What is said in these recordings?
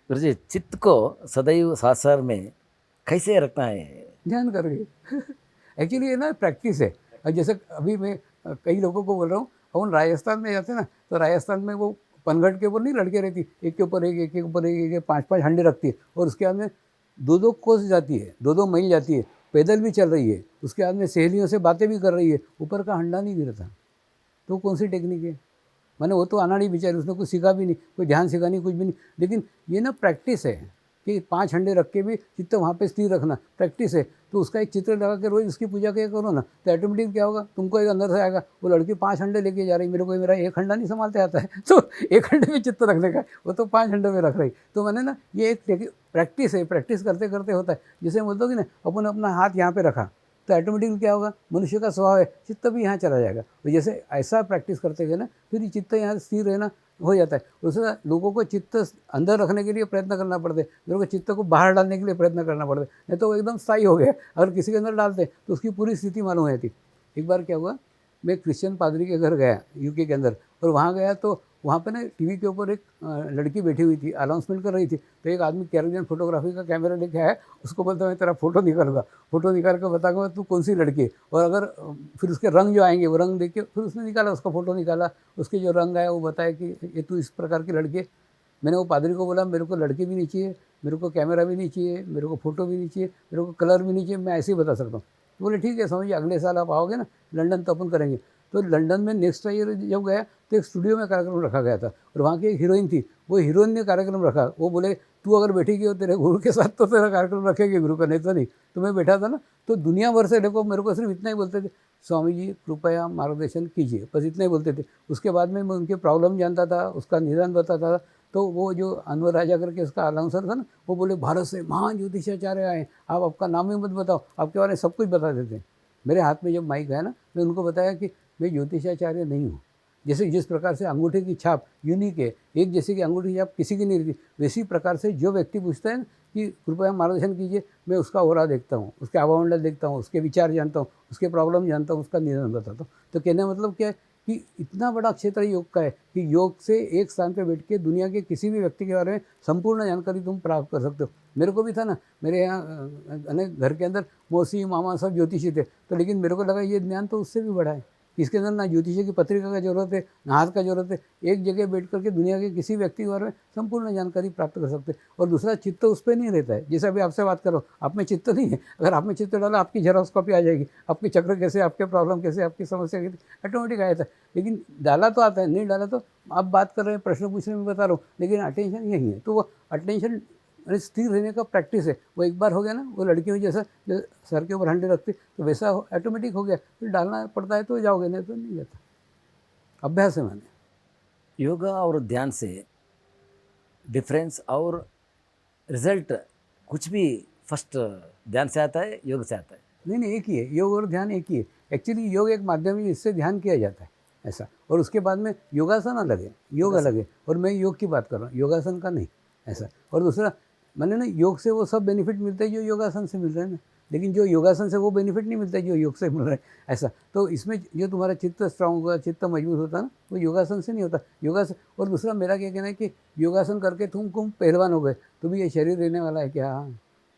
गुरुजी, चित्त को सदैव साकार में कैसे रखना है? ध्यान करके। एक्चुअली ये ना प्रैक्टिस है। और जैसे अभी मैं कई लोगों को बोल रहा हूँ, अपन राजस्थान में जाते हैं ना, तो राजस्थान में वो पनघट के ऊपर नहीं लड़के रहती, एक के ऊपर एक, एक के ऊपर एक, 5-5 हंडे रखती है, और उसके बाद में 2-2 कोस जाती है, 2-2 मील जाती है, पैदल भी चल रही है, उसके बाद में सहेलियों से बातें भी कर रही है, ऊपर का हंडा नहीं गिरता। तो कौन सी टेक्निक है? मैंने वो तो अनाड़ी बेचारी, उसने कुछ सीखा भी नहीं, कोई ध्यान सीखा नहीं, कुछ भी नहीं। लेकिन ये ना प्रैक्टिस है कि 5 हंडे रख के भी चित्त वहाँ पे स्थिर रखना प्रैक्टिस है। तो उसका एक चित्र लगा के रोज उसकी पूजा किया करो ना, तो ऑटोमेटिक क्या होगा, तुमको एक अंदर से आएगा, वो लड़की 5 हंडे लेके जा रही, मेरे को मेरा 1 हंडा नहीं संभालते आता है तो 1 हंडे में चित्त रखने का है, वो तो 5 हंडे में रख रही। तो मैंने ना ये एक प्रैक्टिस है, प्रैक्टिस करते करते होता है। जैसे बोलते हो कि ना, अपन अपना हाथ यहाँ पे रखा, तो ऑटोमेटिकली क्या होगा, मनुष्य का स्वभाव है, चित्त भी यहाँ चला जाएगा। तो जैसे ऐसा प्रैक्टिस करते गए ना, फिर ये चित्त यहाँ स्थिर रहना हो जाता है। उससे लोगों को चित्त अंदर रखने के लिए प्रयत्न करना पड़ता है, लोगों को चित्त को बाहर डालने के लिए प्रयत्न करना पड़ता है, नहीं तो वो एकदम स्थायी हो गया। अगर किसी के अंदर डालते तो उसकी पूरी स्थिति मालूम हो जाती। एक बार क्या हुआ, मैं एक क्रिश्चियन पादरी के घर गया यूके के अंदर, और वहाँ गया तो वहाँ पे ना टीवी के ऊपर एक लड़की बैठी हुई थी, अनाउंसमेंट कर रही थी। तो एक आदमी कैरेबियन फोटोग्राफी का कैमरा लेके आया, उसको बोलता मैं तेरा फोटो निकालूंगा, फोटो निकाल कर बताऊंगा तू कौन सी लड़की है, और अगर फिर उसके रंग जो आएंगे वो रंग देख के फिर उसने निकाला, उसका फोटो निकाला, उसके जो रंग आया वो बताया कि ये तू इस प्रकार की लड़की है। मैंने वो पादरी को बोला, मेरे को लड़की भी नहीं चाहिए, मेरे को कैमरा भी नहीं चाहिए, मेरे को फ़ोटो भी नहीं चाहिए, मेरे को कलर भी नहीं चाहिए, मैं ऐसे ही बता सकता हूँ। तो बोले ठीक है, समझिए अगले साल आप आओगे ना लंदन, तो अपन करेंगे। तो लंदन में नेक्स्ट ईयर जब गया, तो एक स्टूडियो में कार्यक्रम रखा गया था, और वहाँ की एक हीरोइन थी, वो हीरोइन ने कार्यक्रम रखा। वो बोले तू अगर बैठेगी हो तेरे गुरु के साथ तो तेरा कार्यक्रम रखेगी गुरु का, नहीं तो नहीं। तो मैं बैठा था ना, तो दुनिया भर से देखो मेरे को सिर्फ इतना ही बोलते थे, स्वामी जी कृपया मार्गदर्शन कीजिए, बस इतना ही बोलते थे। उसके बाद में मैं उनके प्रॉब्लम जानता था, उसका निदान बताता था। तो वो जो अनवर राजा करके उसका अनाउंसर था ना, वो बोले भारत से महान ज्योतिषाचार्य आए, आप आपका नाम ही मत बताओ, आपके बारे में सब कुछ बता देते हैं। मेरे हाथ में जब माइक आया ना, मैं उनको बताया कि मैं ज्योतिषाचार्य नहीं हूँ। जैसे जिस प्रकार से अंगूठे की छाप यूनिक है, एक जैसे कि अंगूठी की छाप किसी की नहीं रहती, वैसी प्रकार से जो व्यक्ति पूछता है ना कि कृपया मार्गदर्शन कीजिए, मैं उसका ओरा देखता हूँ, उसके आवामंडल देखता हूँ, उसके विचार जानता हूँ, उसके प्रॉब्लम जानता हूँ, उसका निदान बताता हूँ। तो कहने का मतलब क्या है कि इतना बड़ा क्षेत्र योग का है कि योग से एक स्थान पर बैठ के दुनिया के किसी भी व्यक्ति के बारे में संपूर्ण जानकारी तुम प्राप्त कर सकते हो। मेरे को भी था ना, मेरे यहाँ घर के अंदर मौसी मामा सब ज्योतिषी थे, तो लेकिन मेरे को लगा ये ज्ञान तो उससे भी बड़ा है। इसके अंदर ना ज्योतिषी की पत्रिका का जरूरत है, ना हाथ का जरूरत है, एक जगह बैठ करके दुनिया के किसी व्यक्ति के बारे में संपूर्ण जानकारी प्राप्त कर सकते हैं। और दूसरा, चित्त उस पर नहीं रहता है। जैसे अभी आपसे बात करो, आप में चित्त नहीं है, अगर आप में चित्त डाला आपकी जेरोस्कोपी आ जाएगी, आपके चक्र कैसे, आपके प्रॉब्लम कैसे, आपकी समस्या कैसे, ऑटोमेटिक आया था। लेकिन डाला तो आता है, नहीं डाला तो आप बात कर रहे हैं, प्रश्न पूछ रहे हैं, मैं बता रहा हूँ, लेकिन अटेंशन यही है। तो वो अटेंशन स्थिर रहने का प्रैक्टिस है। वो एक बार हो गया ना, वो लड़कियों जैसा जो सर के ऊपर हंडे रखते, तो वैसा ऑटोमेटिक हो गया। फिर डालना पड़ता है तो जाओगे, नहीं तो नहीं जाता। अभ्यास है मैंने। योगा और ध्यान से डिफरेंस और रिजल्ट कुछ भी फर्स्ट ध्यान से आता है, योग से आता है? नहीं नहीं, एक ही है, योग और ध्यान एक ही है। एक्चुअली योग एक माध्यम है, इससे ध्यान किया जाता है ऐसा। और उसके बाद में योगासन अलग है, योग अलग है, और मैं योग की बात कर रहा हूँ, योगासन का नहीं ऐसा। और दूसरा, मैंने ना योग से वो सब बेनिफिट मिलते हैं जो योगासन से मिल रहे हैं ना, लेकिन जो योगासन से वो बेनिफिट नहीं मिलता है जो योग से मिल रहा है ऐसा। तो इसमें जो तुम्हारा चित्त स्ट्रांग होगा, चित्त मजबूत होता है ना, वो योगासन से नहीं होता। योगासन, और दूसरा मेरा क्या कहना है कि योगासन करके तुम पहलवान हो गए, तो भी ये शरीर रहने वाला है क्या?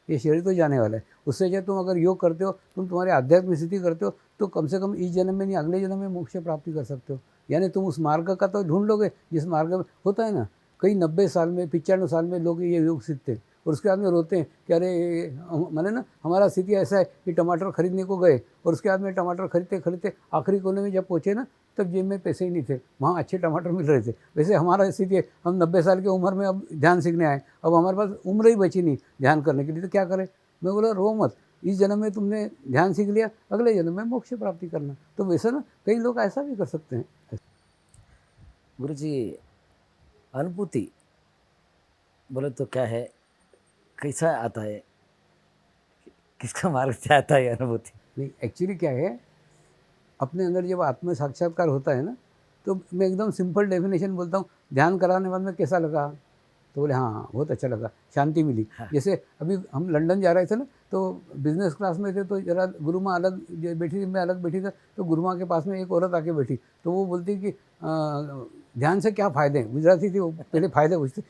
ये शरीर तो जाने वाला है। उससे जो तुम अगर योग करते हो, तुम तुम्हारी आध्यात्मिक स्थिति करते हो, तो कम से कम इस जन्म में नहीं अगले जन्म में मोक्ष प्राप्ति कर सकते हो। यानी तुम उस मार्ग का तो ढूंढ लोगे जिस मार्ग में होता है ना। कई 90 साल में 95 साल में लोग ये योग सीखते हैं, और उसके बाद में रोते हैं कि अरे मैंने ना, हमारा स्थिति ऐसा है कि टमाटर खरीदने को गए, और उसके बाद में टमाटर खरीदते खरीदते आखिरी कोने में जब पहुँचे ना, तब जेब में पैसे ही नहीं थे, वहाँ अच्छे टमाटर मिल रहे थे। वैसे हमारा स्थिति है, हम 90 साल की उम्र में अब ध्यान सीखने आए, अब हमारे पास उम्र ही बची नहीं ध्यान करने के लिए, तो क्या करें? मैं बोला रो मत, इस जन्म में तुमने ध्यान सीख लिया, अगले जन्म में मोक्ष प्राप्ति करना। तो वैसा ना कई लोग ऐसा भी कर सकते हैं। गुरुजी, अनुभूति बोले तो क्या है, कैसा आता है, किसका मार्ग से आता है अनुभूति? नहीं, एक्चुअली क्या है, अपने अंदर जब आत्म साक्षात्कार होता है ना, तो मैं एकदम सिंपल डेफिनेशन बोलता हूँ। ध्यान कराने बाद में कैसा लगा? तो बोले हाँ बहुत अच्छा लगा, शांति मिली। हाँ। जैसे अभी हम लंदन जा रहे थे ना, तो बिजनेस क्लास में थे, तो जरा गुरु माँ अलग बैठी थी, मैं अलग बैठी था, तो गुरु माँ के पास में एक औरत आके बैठी, तो वो बोलती कि ध्यान से क्या फ़ायदे हैं, गुजराती थी वो, पहले फ़ायदे पूछती,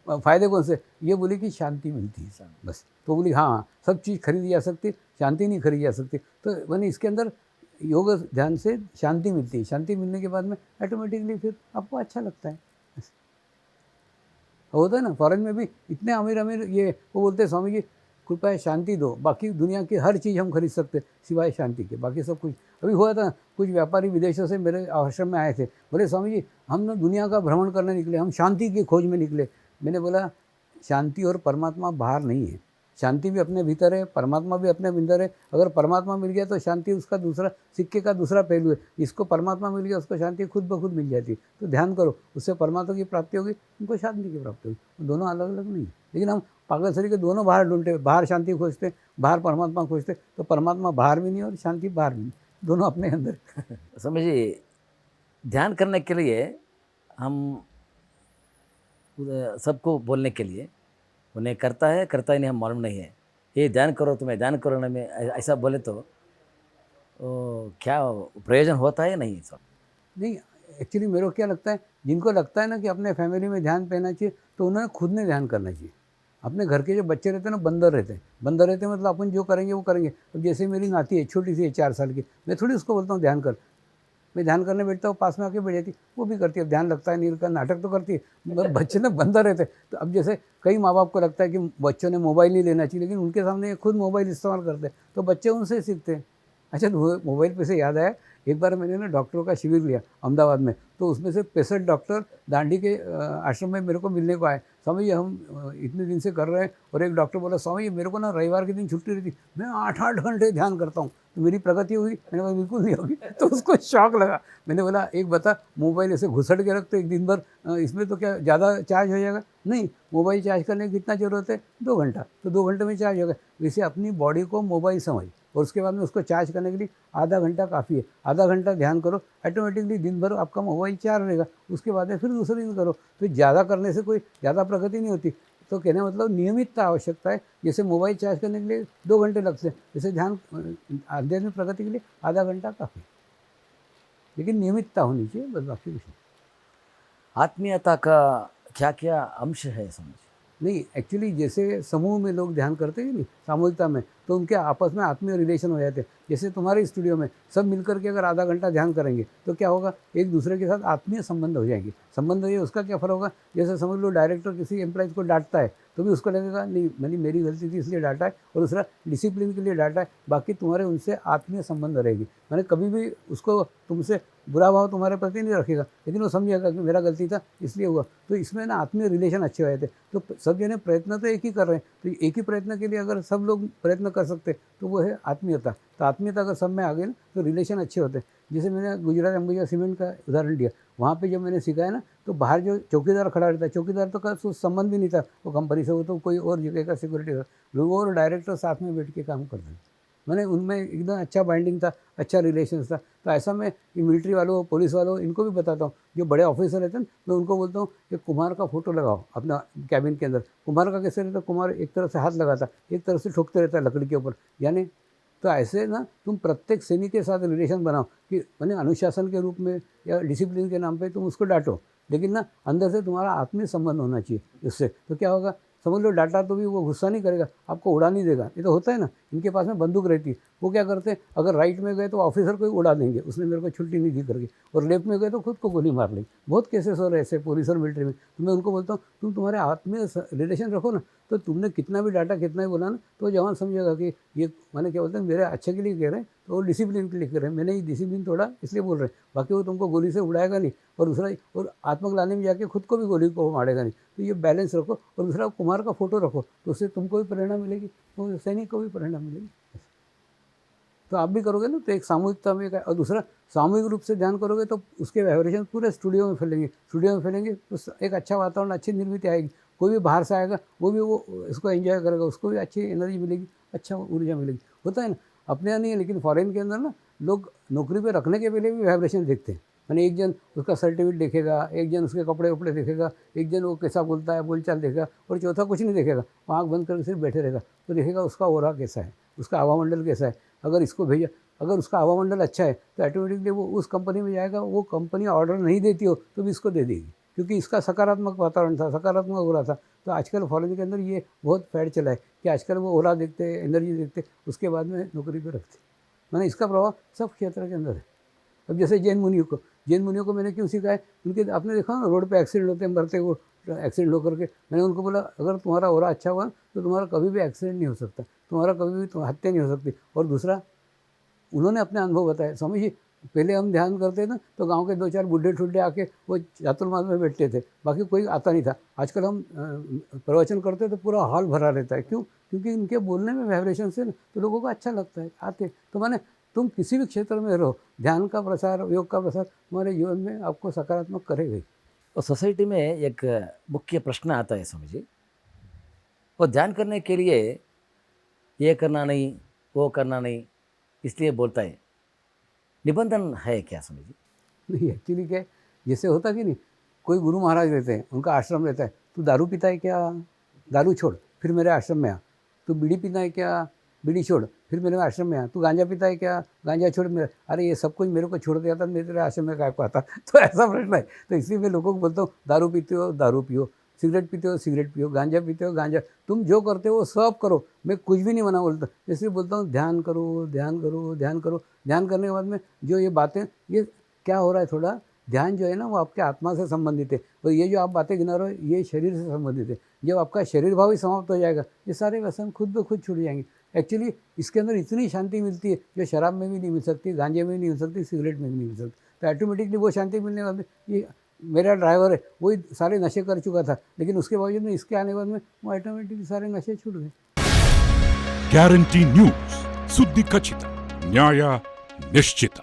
फ़ायदे कौन से, ये बोली कि शांति मिलती है बस। तो बोली हाँ सब चीज़ खरीदी जा सकती, शांति नहीं खरीदी जा सकती। तो मैंने इसके अंदर योग ध्यान से शांति मिलती है, शांति मिलने के बाद में ऑटोमेटिकली फिर आपको अच्छा लगता है। होता है ना, फॉरेन में भी इतने अमीर अमीर ये वो बोलते हैं स्वामी जी कृपया शांति दो, बाकी दुनिया की हर चीज़ हम खरीद सकते सिवाय शांति के, बाकी सब कुछ। अभी हुआ था कुछ व्यापारी विदेशों से मेरे आश्रम में आए थे, बोले स्वामी जी हम ना दुनिया का भ्रमण करने निकले, हम शांति की खोज में निकले। मैंने बोला शांति और परमात्मा बाहर नहीं है, शांति भी अपने भीतर है, परमात्मा भी अपने भीतर है। अगर परमात्मा मिल गया तो शांति उसका दूसरा सिक्के का दूसरा पहलू है, जिसको परमात्मा मिल गया उसको शांति खुद ब खुद मिल जाती है। तो ध्यान करो, उससे परमात्मा की प्राप्ति होगी, उनको शांति की प्राप्ति होगी। दोनों अलग अलग नहीं है, लेकिन हम पागल शरीर के दोनों बाहर ढूंढते, बाहर शांति खोजते, बाहर परमात्मा खोजते, तो परमात्मा बाहर भी नहीं और शांति बाहर भी नहीं, दोनों अपने अंदर। समझिए ध्यान करने के लिए हम सबको बोलने के लिए उन्हें करता है करता ही नहीं हम मालूम नहीं है, ये ध्यान करो तुम्हें ध्यान करने में ऐसा बोले तो क्या प्रयोजन होता है नहीं सब? नहीं, एक्चुअली मेरे को क्या लगता है, जिनको लगता है ना कि अपने फैमिली में ध्यान देना चाहिए, तो उन्हें खुद ने ध्यान करना चाहिए। अपने घर के जो बच्चे रहते हैं ना, बंदर रहते हैं, बंदर रहते हैं मतलब अपन जो करेंगे वो करेंगे। अब जैसे मेरी नाती है, छोटी सी है 4 साल की, मैं थोड़ी उसको बोलता हूँ ध्यान कर, मैं ध्यान करने बैठता हूँ, पास में आके बैठ जाती, वो भी करती है, ध्यान लगता है नहीं लगता, नाटक तो करती है, मगर बच्चे ना बंदर रहते हैं। तो अब जैसे कई माँ बाप को लगता है कि बच्चों ने मोबाइल नहीं लेना चाहिए, लेकिन उनके सामने खुद मोबाइल इस्तेमाल करते हैं, तो बच्चे उनसे सीखते हैं। अच्छा, तो मोबाइल पे से याद आया, एक बार मैंने ना डॉक्टरों का शिविर लिया अहमदाबाद में, तो उसमें से 65 डॉक्टर दांडी के आश्रम में मेरे को मिलने को आए। स्वामी जी हम इतने दिन से कर रहे हैं, और एक डॉक्टर बोला स्वामी जी मेरे को ना रविवार के दिन छुट्टी रहती, मैं 8-8 घंटे ध्यान करता हूँ, तो मेरी प्रगति हुई? मैंने बोला बिल्कुल नहीं होगी। तो उसको शौक लगा। मैंने बोला एक बता, मोबाइल ऐसे घुसड़ के रखते एक दिन भर, इसमें तो क्या ज़्यादा चार्ज हो जाएगा? नहीं, मोबाइल चार्ज करने की कितना ज़रूरत है? 2 घंटा, तो 2 घंटे में चार्ज होगा। वैसे अपनी बॉडी को मोबाइल समझ, और उसके बाद में उसको चार्ज करने के लिए आधा घंटा काफ़ी है। आधा घंटा ध्यान करो, ऑटोमेटिकली दिन भर आपका मोबाइल चार्ज रहेगा। उसके बाद में फिर दूसरे दिन करो, तो ज़्यादा करने से कोई ज़्यादा प्रगति नहीं होती। तो कहने का मतलब नियमितता आवश्यकता है। जैसे मोबाइल चार्ज करने के लिए 2 घंटे लगते हैं, जैसे ध्यान आध्यात्मिक प्रगति के लिए आधा घंटा काफ़ी, लेकिन नियमितता होनी चाहिए, बस बाकी कुछ नहीं। आत्मीयता का क्या क्या अंश है समझ? नहीं, एक्चुअली जैसे समूह में लोग ध्यान करते हैं नहीं, सामूहिकता में, तो उनके आपस में आत्मीय रिलेशन हो जाते हैं। जैसे तुम्हारे स्टूडियो में सब मिलकर के अगर आधा घंटा ध्यान करेंगे, तो क्या होगा, एक दूसरे के साथ आत्मीय संबंध हो जाएंगे। संबंध ये उसका क्या फ़र्क होगा, जैसे समझ लो डायरेक्टर किसी एम्प्लॉइज़ को डांटता है, तो भी उसको लगेगा नहीं मेरी गलती थी इसलिए डांटा है, और दूसरा डिसिप्लिन के लिए डांटा है, बाकी तुम्हारे उनसे आत्मीय संबंध रहेगी। मैंने कभी भी उसको तुमसे बुरा भाव तुम्हारे प्रति नहीं रखेगा, लेकिन वो समझेगा कि मेरा गलती था इसलिए हुआ। तो इसमें ना आत्मीय रिलेशन अच्छे हो जाते। तो सब जने प्रयत्न तो एक ही कर रहे हैं, तो एक ही प्रयत्न के लिए अगर सब लोग प्रयत्न कर सकते तो वो है आत्मीयता। तो आत्मीयता अगर सब में आ गई ना, तो रिलेशन अच्छे होते हैं। जैसे मैंने गुजरात अंबुजा सीमेंट का उदाहरण दिया, वहाँ पे जब मैंने सीखा है ना, तो बाहर जो चौकीदार खड़ा रहता है, चौकीदार तो का संबंध भी नहीं था वो कंपनी से, वो तो कोई और जगह का सिक्योरिटी था, वो और डायरेक्टर साथ में बैठ के काम करते थे। मैंने उनमें एकदम अच्छा बाइंडिंग था, अच्छा रिलेशन था। तो ऐसा मैं मिलिट्री वालों, पुलिस वालों, इनको भी बताता हूँ। जो बड़े ऑफिसर रहते हैं मैं उनको बोलता हूँ कि कुम्हार का फोटो लगाओ अपना कैबिन के अंदर। कुम्हार का कैसे रहता है, कुम्हार एक तरफ से हाथ लगाता, एक तरफ से ठोकते रहता है लकड़ी के ऊपर, यानी तो ऐसे ना तुम प्रत्येक सैनिक के साथ रिलेशन बनाओ कि मैंने अनुशासन के रूप में या डिसिप्लिन के नाम पे तुम उसको डांटो, लेकिन ना अंदर से तुम्हारा आत्मीय संबंध होना चाहिए इससे। तो क्या होगा, समझ लो डांटा तो भी वो गुस्सा नहीं करेगा, आपको उड़ा नहीं देगा। ये तो होता है ना, इनके पास में बंदूक रहती है, वो क्या करते हैं, अगर राइट में गए तो ऑफिसर को ही उड़ा देंगे, उसने मेरे को छुट्टी नहीं दी करके, और लेफ्ट में गए तो खुद को गोली मार लेंगे। बहुत केसेस हो रहे ऐसे पुलिस और मिलिट्री में। तो मैं उनको बोलता हूँ तुम तुम्हारे आत्मीय रिलेशन रखो ना, तो तुमने कितना भी डांटा कितना भी बोला ना, तो जवान समझेगा कि ये मैंने क्या बोलते हैं मेरे अच्छे के लिए कह रहे हैं, तो वो डिसिप्लिन के लिए कह रहे हैं, मैंने ये डिसिप्लिन तोड़ा इसलिए बोल रहे हैं, बाकी वो तुमको गोली से उड़ाएगा नहीं, और दूसरा और आत्मग्लानि में जाके खुद को भी गोली को मारेगा नहीं। तो ये बैलेंस रखो, और दूसरा कुमार का फोटो रखो, तो उससे तुमको भी प्रेरणा मिलेगी, तो सैनिक को भी प्रेरणा मिलेगी। तो आप भी करोगे ना, तो एक सामूहिकता में और दूसरा सामूहिक रूप से ध्यान करोगे तो उसके वाइब्रेशन पूरे स्टूडियो में फैलेंगे। स्टूडियो में फैलेंगे तो एक अच्छा वातावरण, अच्छी निर्मित आएगी। कोई भी बाहर से आएगा वो भी वो इसको एंजॉय करेगा, उसको भी अच्छी एनर्जी मिलेगी, अच्छा ऊर्जा मिलेगी। होता है ना, अपने यहाँ नहीं है, लेकिन फॉरेन के अंदर ना लोग नौकरी पे रखने के पहले भी वाइब्रेशन देखते हैं। मैंने एक जन उसका सर्टिफिकेट देखेगा, एक जन उसके कपड़े वपड़े देखेगा, एक जन वो कैसा बोलता है बोलचाल देखेगा, और चौथा कुछ नहीं देखेगा, वो आँख बंद करके सिर्फ बैठे रहेगा। तो देखेगा उसका ओरा कैसा है, उसका हवामंडल कैसा है। अगर इसको भेजा, अगर उसका हवामंडल अच्छा है तो ऑटोमेटिकली वो उस कंपनी में जाएगा। वो कंपनी ऑर्डर नहीं देती हो तो भी इसको दे देगी, क्योंकि इसका सकारात्मक वातावरण था, सकारात्मक हो रहा था। तो आजकल फॉरेन के अंदर ये बहुत फैड चला है कि आजकल वो ओरा देखते, एनर्जी देखते, उसके बाद में नौकरी पे रखते। मैंने इसका प्रभाव सब क्षेत्र के अंदर है। अब जैसे जैन मुनियों को मैंने क्यों सिखाया, उनके आपने देखा ना रोड पे एक्सीडेंट होते हैं, मरते वो एक्सीडेंट होकर के। मैंने उनको बोला अगर तुम्हारा ओरा अच्छा हुआ तो तुम्हारा कभी भी एक्सीडेंट नहीं हो सकता, तुम्हारा कभी भी हत्या नहीं हो सकती। और दूसरा, उन्होंने अपने अनुभव बताए। समझिए, पहले हम ध्यान करते ना तो गांव के 2-4 बूढ़े ठुड्ढे आके वो चातुर्मास में बैठते थे, बाकी कोई आता नहीं था। आजकल हम प्रवचन करते तो पूरा हॉल भरा रहता है। क्यों? क्योंकि इनके बोलने में वाइब्रेशन से ना तो लोगों को अच्छा लगता है, आते। तो मैंने, तुम किसी भी क्षेत्र में रहो, ध्यान का प्रसार, योग का प्रसार तुम्हारे जीवन में आपको सकारात्मक करेगा ही। और सोसाइटी में एक मुख्य प्रश्न आता है स्वामी जी, वो ध्यान करने के लिए ये करना नहीं, वो करना नहीं, इसलिए बोलता है, निबंधन है क्या स्वामी जी? नहीं, एक्चुअली क्या है, जैसे होता कि नहीं, कोई गुरु महाराज रहते हैं, उनका आश्रम रहता है। तू दारू पीता है क्या? दारू छोड़, फिर मेरे आश्रम में आ। तू बीड़ी पीता है क्या? बीड़ी छोड़, फिर मेरे आश्रम में आ। तू गांजा पीता है क्या? गांजा छोड़ मेरे। अरे ये सब कुछ मेरे को छोड़ दिया था, मैं तेरे आश्रम में काय को आता? तो ऐसा प्रश्न है। तो इसलिए मैं लोगों को बोलता हूँ, दारू पीते हो दारू पियो, सिगरेट पीते हो सिगरेट पियो, गांजा पीते हो गांजा, तुम जो करते हो वो सब करो, मैं कुछ भी नहीं मना बोलता। इसलिए बोलता हूँ ध्यान करो, ध्यान करो, ध्यान करो। ध्यान करने के बाद में जो ये बातें, ये क्या हो रहा है, थोड़ा ध्यान जो है ना वो आपके आत्मा से संबंधित है, और ये जो आप बातें गिना रहे हो ये शरीर से संबंधित है। जब आपका शरीर भाव ही समाप्त हो जाएगा, ये सारे व्यसन खुद ब खुद छूट जाएंगे। एक्चुअली इसके अंदर इतनी शांति मिलती है जो शराब में भी नहीं मिल सकती, गांजे में भी नहीं मिल सकती, सिगरेट में भी नहीं मिल सकती। तो ऑटोमेटिकली वो शांति मिलने के बाद, ये मेरा ड्राइवर है वही सारे नशे कर चुका था, लेकिन उसके बावजूद में इसके आने के बाद में वो ऑटोमेटिकली सारे नशे छूट गए। ಗ್ಯಾರಂಟಿ ನ್ಯೂಸ್, ಸುದ್ದಿ ಖಚಿತ, ನ್ಯಾಯ ನಿಶ್ಚಿತ.